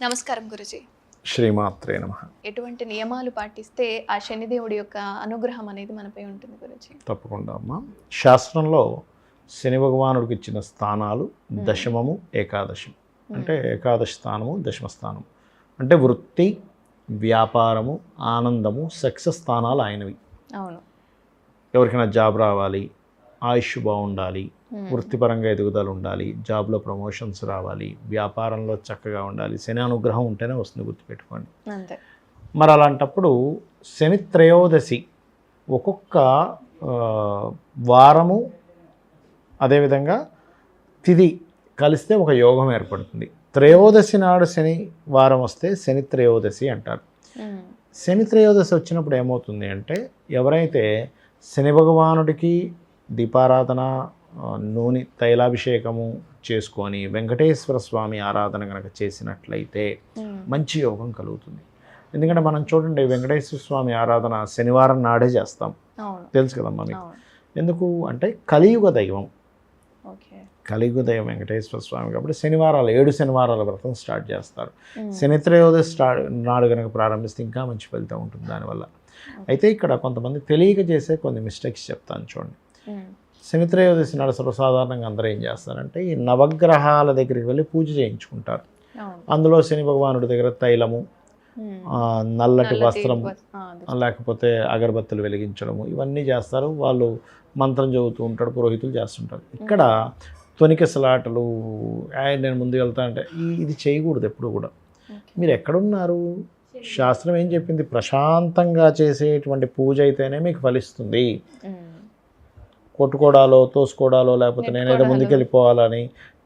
నమస్కారం గురుజీ. శ్రీమాత్రే నమః. ఎటువంటి నియమాలు పాటిస్తే ఆ శనిదేవుడి యొక్క అనుగ్రహం అనేది మనపై ఉంటుంది గురుజీ? తప్పకుండా అమ్మా. శాస్త్రంలో శని భగవానుడికి ఇచ్చిన స్థానాలు దశమము, ఏకాదశం. అంటే ఏకాదశి స్థానము, దశమ స్థానం అంటే వృత్తి, వ్యాపారము, ఆనందము, సక్సెస్ స్థానాలు ఆయనవి. అవును. ఎవరికైనా జాబ్ రావాలి, ఆయుష్ బాగుండాలి, వృత్తిపరంగా ఎదుగుదల ఉండాలి, జాబ్లో ప్రమోషన్స్ రావాలి, వ్యాపారంలో చక్కగా ఉండాలి, శని అనుగ్రహం ఉంటేనే వస్తుంది, గుర్తుపెట్టుకోండి. అంతే. మరి అలాంటప్పుడు శని త్రయోదశి ఒక్కొక్క వారము అదేవిధంగా తిథి కలిస్తే ఒక యోగం ఏర్పడుతుంది. త్రయోదశి నాడు శని వారం వస్తే శని త్రయోదశి అంటారు. శని త్రయోదశి వచ్చినప్పుడు ఏమవుతుంది అంటే, ఎవరైతే శని భగవానుడికి దీపారాధన, నూనె తైలాభిషేకము చేసుకొని వెంకటేశ్వర స్వామి ఆరాధన కనుక చేసినట్లయితే మంచి యోగం కలుగుతుంది. ఎందుకంటే మనం చూడండి, వెంకటేశ్వర స్వామి ఆరాధన శనివారం నాడే చేస్తాం, తెలుసు కదమ్మా మీకు. ఎందుకు అంటే కలియుగ దైవం, కలియుగ దైవం వెంకటేశ్వర స్వామి కాబట్టి శనివారాలు 7 శనివారాల వ్రతం స్టార్ట్ చేస్తారు. శని త్రయోదశి నాడు కనుక ప్రారంభిస్తే ఇంకా మంచి ఫలితం ఉంటుంది దానివల్ల. అయితే ఇక్కడ కొంతమంది తెలియక చేసే కొన్ని మిస్టేక్స్ చెప్తాను చూడండి. శని త్రయోదశి నాడు సర్వసాధారణంగా అందరూ ఏం చేస్తారంటే, ఈ నవగ్రహాల దగ్గరికి వెళ్ళి పూజ చేయించుకుంటారు. అందులో శని భగవానుడి దగ్గర తైలము, నల్లటి వస్త్రం, లేకపోతే అగరబత్తులు వెలిగించడము, ఇవన్నీ చేస్తారు. వాళ్ళు మంత్రం చదువుతూ ఉంటాడు, పురోహితులు చేస్తుంటారు. ఇక్కడ తొనికెసలాటలు, నేను ముందుకు వెళ్తా అంటే ఇది చేయకూడదు ఎప్పుడు కూడా. మీరు ఎక్కడున్నారు? శాస్త్రం ఏం చెప్పింది? ప్రశాంతంగా చేసేటువంటి పూజ అయితేనే మీకు ఫలిస్తుంది. కొట్టుకోవడాలో, తోసుకోవడాలో, లేకపోతే నేనేదో ముందుకెళ్ళిపోవాలని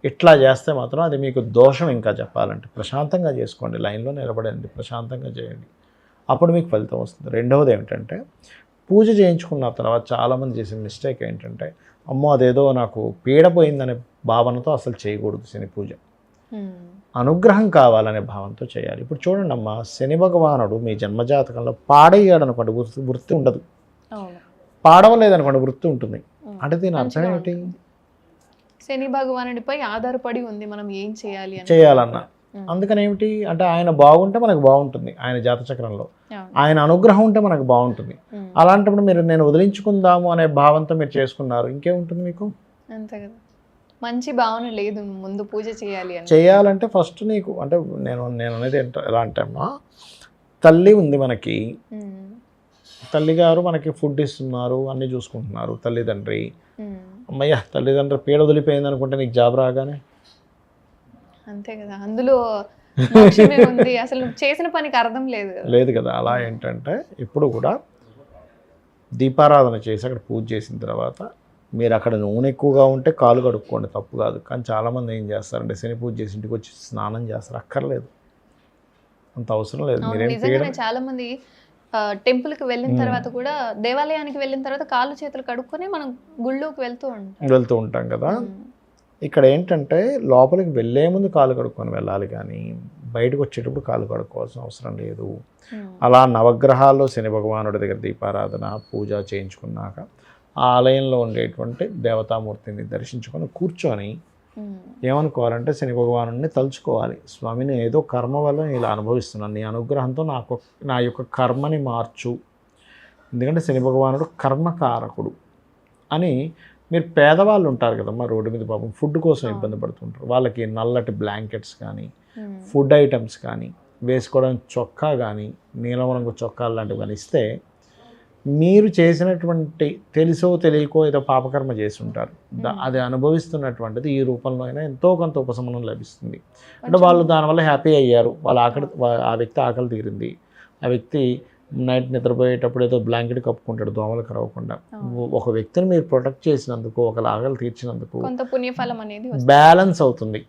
ఇట్లా చేస్తే మాత్రం అది మీకు దోషం. ఇంకా చెప్పాలంటే ప్రశాంతంగా చేసుకోండి, లైన్లో నిలబడండి, ప్రశాంతంగా చేయండి, అప్పుడు మీకు ఫలితం వస్తుంది. రెండవది ఏమిటంటే, పూజ చేయించుకున్న తర్వాత చాలామంది చేసే మిస్టేక్ ఏంటంటే, అమ్మో అదేదో నాకు పీడపోయిందనే భావనతో అసలు చేయకూడదు శని పూజ. అనుగ్రహం కావాలనే భావంతో చేయాలి. ఇప్పుడు చూడండి అమ్మా, శని భగవానుడు మీ జన్మజాతకంలో పాడయ్యాడు అనుకోండి, వృత్తి ఉండదు. పాడవలేదనుకోండి, వృత్తి ఉంటుంది. అంటే దీని అర్థం ఏమిటి? శని భగవానుడిపై ఆధారపడి ఉంది మనం ఏం చేయాలన్నా. అందుకని ఏమిటి అంటే, ఆయన బాగుంటే మనకు బాగుంటుంది, ఆయన జాతచక్రంలో ఆయన అనుగ్రహం ఉంటే మనకు బాగుంటుంది. అలాంటప్పుడు మీరు నేను వదిలించుకుందాము అనే భావంతో మీరు చేసుకున్నారు, ఇంకేముంటుంది మీకు? అంతే కదా. మంచి భావన లేదు, ముందు పూజ చేయాలంటే ఫస్ట్ నీకు అంటే నేను అనేది ఎలా అంటే అమ్మా, తల్లి ఉంది మనకి, తల్లిగారు మనకి ఫుడ్ ఇస్తున్నారు, అన్నీ చూసుకుంటున్నారు. తల్లిదండ్రి, అమ్మయ్య తల్లిదండ్రి పీడ వదిలిపోయింది అనుకుంటే నీకు జాబ్ రాగానే అంతే కదా, అందులో ఉంది, అసలు చేసిన పనికి అర్థం లేదు కదా. అలా ఏంటంటే ఇప్పుడు కూడా దీపారాధన చేసి అక్కడ పూజ చేసిన తర్వాత మీరు అక్కడ నూనె ఎక్కువగా ఉంటే కాలు కడుక్కోండి, తప్పు కాదు. కానీ చాలామంది ఏం చేస్తారంటే, శని పూజ చేసి ఇంటికి వచ్చి స్నానం చేస్తారు. అక్కర్లేదు, అంత అవసరం లేదు. మీరేం చాలా మంది టెంపుల్కి వెళ్ళిన తర్వాత కూడా, దేవాలయానికి వెళ్ళిన తర్వాత కాళ్ళు చేతులు కడుక్కొని మనం గుళ్ళోకి వెళ్తూ ఉంటాం కదా. ఇక్కడ ఏంటంటే, లోపలికి వెళ్ళే ముందు కాలు కడుక్కొని వెళ్ళాలి, కానీ బయటకు వచ్చేటప్పుడు కాలు కడుక్కోవాల్సిన అవసరం లేదు. అలా నవగ్రహాల్లో శని భగవానుడి దగ్గర దీపారాధన, పూజ చేయించుకున్నాక ఆ ఆలయంలో ఉండేటువంటి దేవతామూర్తిని దర్శించుకొని కూర్చొని ఏమనుకోవాలంటే, శని భగవానుడిని తలుచుకోవాలి. స్వామిని ఏదో కర్మ వల్ల ఇలా అనుభవిస్తున్నాను, నీ అనుగ్రహంతో నా యొక్క కర్మని మార్చు. ఎందుకంటే శని భగవానుడు కర్మకారకుడు అని. మీరు పేదవాళ్ళు ఉంటారు కదమ్మా, రోడ్డు మీద పాపం ఫుడ్ కోసం ఇబ్బంది పడుతుంటారు. వాళ్ళకి నల్లటి బ్లాంకెట్స్ కానీ, ఫుడ్ ఐటమ్స్ కానీ, వేసుకోవడానికి చొక్కా కానీ, నీలం రంగు చొక్కాలు లాంటివి కానీ ఇస్తే, మీరు చేసినటువంటి తెలుసో తెలియకో ఏదో పాపకర్మ చేసి ఉంటారు, అది అనుభవిస్తున్నటువంటిది ఈ రూపంలో అయినా ఎంతో కొంత ఉపశమనం లభిస్తుంది. అంటే వాళ్ళు దానివల్ల హ్యాపీ అయ్యారు, ఆ వ్యక్తి ఆకలి తీరింది, ఆ వ్యక్తి నైట్ నిద్రపోయేటప్పుడు ఏదో బ్లాంకెట్ కప్పుకుంటాడు దోమలు కరవకుండా. ఒక వ్యక్తిని మీరు ప్రొటెక్ట్ చేసినందుకు, ఒకళ్ళ ఆకలి తీర్చినందుకు బ్యాలెన్స్ అవుతుంది.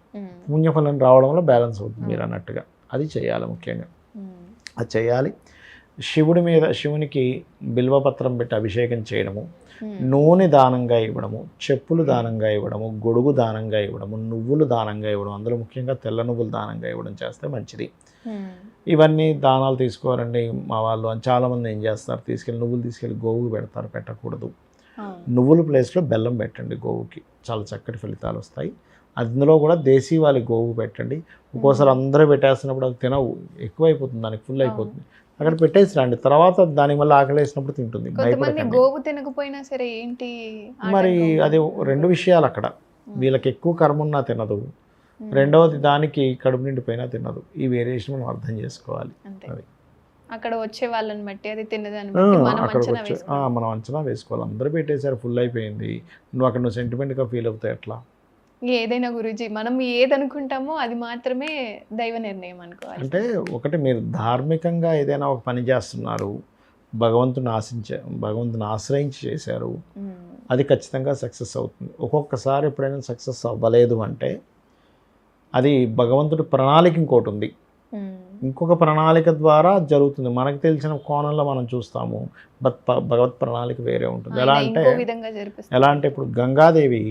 పుణ్యఫలం రావడంలో బ్యాలెన్స్ అవుతుంది మీరు అన్నట్టుగా. అది చేయాలి, ముఖ్యంగా అది చేయాలి. శివునికి బిల్వపత్రం పెట్టి అభిషేకం చేయడము, నూనె దానంగా ఇవ్వడము, చెప్పులు దానంగా ఇవ్వడము, గొడుగు దానంగా ఇవ్వడము, నువ్వులు దానంగా ఇవ్వడం, అందులో ముఖ్యంగా తెల్ల నువ్వులు దానంగా ఇవ్వడం చేస్తే మంచిది. ఇవన్నీ దానాలు తీసుకోవాలండి మా వాళ్ళు అని చాలామంది ఏం చేస్తారు, నువ్వులు తీసుకెళ్ళి గోవుకి పెడతారు. పెట్టకూడదు. నువ్వుల ప్లేస్లో బెల్లం పెట్టండి గోవుకి, చాలా చక్కటి ఫలితాలు వస్తాయి. అందులో కూడా దేశీ వాళ్ళ గోవు పెట్టండి. ఒక్కోసారి అందరూ పెట్టేస్తున్నప్పుడు అది తినవు, ఎక్కువైపోతుంది, దానికి ఫుల్ అయిపోతుంది. అక్కడ పెట్టేసి రండి, తర్వాత దానికి మళ్ళీ ఆకలి వేసినప్పుడు తింటుంది. కొంతమంది గోవు తినకపోయినా సరే ఏంటి మరి అది రెండు విషయాలు అక్కడ. వీళ్ళకి ఎక్కువ కర్మ ఉన్నా తినదు, రెండవది దానికి కడుపు నిండిపోయినా తినదు. ఈ వేరియేషన్ మనం అర్థం చేసుకోవాలి. అది అక్కడ వచ్చే వాళ్ళని బట్టి అది తినదాన్ని బట్టి మనం అంచనా వేసుకోవాలి. అందరూ పెట్టేశారు, ఫుల్ అయిపోయింది, నువ్వు సెంటిమెంట్గా ఫీల్ అవుతాయి ఎట్లా? ఏదైనా గురూజీ మనం ఏది అనుకుంటామో అది మాత్రమే దైవ నిర్ణయం అనుకోవాలి. అంటే ఒకటి, మీరు ధార్మికంగా ఏదైనా ఒక పని చేస్తున్నారు, భగవంతుని ఆశ్రయించి చేశారు, అది ఖచ్చితంగా సక్సెస్ అవుతుంది. ఒక్కొక్కసారి ఎప్పుడైనా సక్సెస్ అవ్వలేదు అంటే అది భగవంతుడి ప్రణాళిక ఇంకోటి ఉంది, ఇంకొక ప్రణాళిక ద్వారా జరుగుతుంది. మనకు తెలిసిన కోణంలో మనం చూస్తాము, బట్ భగవత్ ప్రణాళిక వేరే ఉంటుంది. ఎలా అంటే ఇప్పుడు గంగాదేవి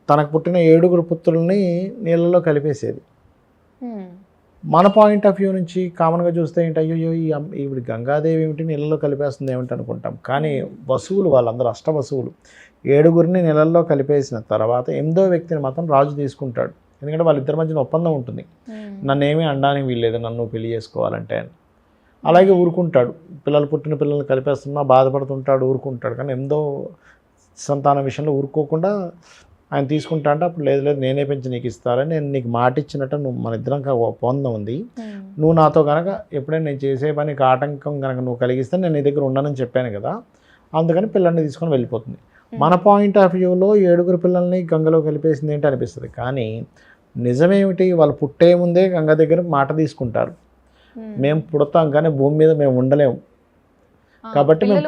తనకు పుట్టిన 7 పుత్రుల్ని నీళ్ళలో కలిపేసేది. మన పాయింట్ ఆఫ్ వ్యూ నుంచి కామన్గా చూస్తే ఏంటి, అయ్యో ఇప్పుడు గంగాదేవి ఏమిటి నీళ్ళలో కలిపేస్తుంది ఏమిటి అనుకుంటాం. కానీ వసువులు, వాళ్ళందరూ అష్టవసువులు 7 నీళ్ళల్లో కలిపేసిన తర్వాత 8వ వ్యక్తిని మాత్రం రాజు తీసుకుంటాడు. ఎందుకంటే వాళ్ళిద్దరి మధ్యన ఒప్పందం ఉంటుంది, నన్నేమీ అనడానికి వీల్లేదు, నన్ను పెళ్లి చేసుకోవాలంటే అని. అలాగే ఊరుకుంటాడు, పుట్టిన పిల్లల్ని కలిపేస్తున్నా బాధపడుతుంటాడు, ఊరుకుంటాడు. కానీ 8వ సంతానం విషయంలో ఊరుకోకుండా ఆయన తీసుకుంటా అంటే అప్పుడు లేదు నేనే పెంచి నీకు ఇస్తారని, నేను నీకు మాట ఇచ్చినట్టు, నువ్వు మన ఇద్దరం ఒప్పందం ఉంది, నువ్వు నాతో కనుక ఎప్పుడైనా నేను చేసే పనికి ఆటంకం కనుక నువ్వు కలిగిస్తే నేను నీ దగ్గర ఉండనని చెప్పాను కదా, అందుకని పిల్లల్ని తీసుకొని వెళ్ళిపోతుంది. మన పాయింట్ ఆఫ్ వ్యూలో 7 పిల్లల్ని గంగలో కలిపేసింది ఏంటి అనిపిస్తుంది. కానీ నిజమేమిటి, వాళ్ళు పుట్టే ముందే గంగ దగ్గర మాట తీసుకుంటారు, మేము పుడతాం కానీ భూమి మీద మేము ఉండలేము, కాబట్టి మేము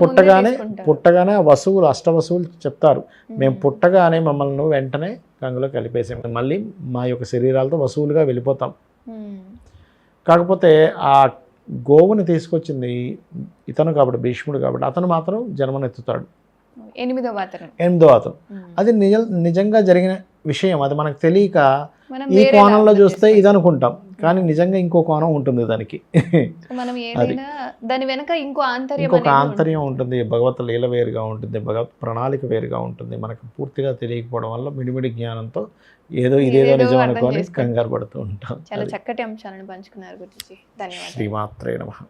పుట్టగానే ఆ వసువులు, అష్టవసువులు చెప్తారు, మేము పుట్టగానే మమ్మల్ని వెంటనే గంగలో కలిపేసాం, మళ్ళీ మా యొక్క శరీరాలతో వసువులుగా వెళ్ళిపోతాం. కాకపోతే ఆ గోవుని తీసుకొచ్చింది ఇతను కాబట్టి, భీష్ముడు కాబట్టి, అతను మాత్రం జన్మనెత్తుతాడు, 8వ అతను. అది నిజంగా జరిగిన విషయం, అది మనకు తెలియక ఈ కోణంలో చూస్తే ఇది అనుకుంటాం, కానీ నిజంగా ఇంకో కోణం ఉంటుంది దానికి. దాని వెనక ఇంకొక ఆంతర్యం ఉంటుంది, భగవత్ లీల వేరుగా ఉంటుంది, భగవత్ ప్రణాళిక వేరుగా ఉంటుంది. మనకు పూర్తిగా తెలియకపోవడం వల్ల మిడిమిడి జ్ఞానంతో ఇదేదో నిజం అనుకొని కంగారు పడుతూ ఉంటాం. చాలా చక్కటి అంశాలను పంచుకున్నారు గురుజీ, ధన్యవాదాలు. శ్రీమాత్రే నమః.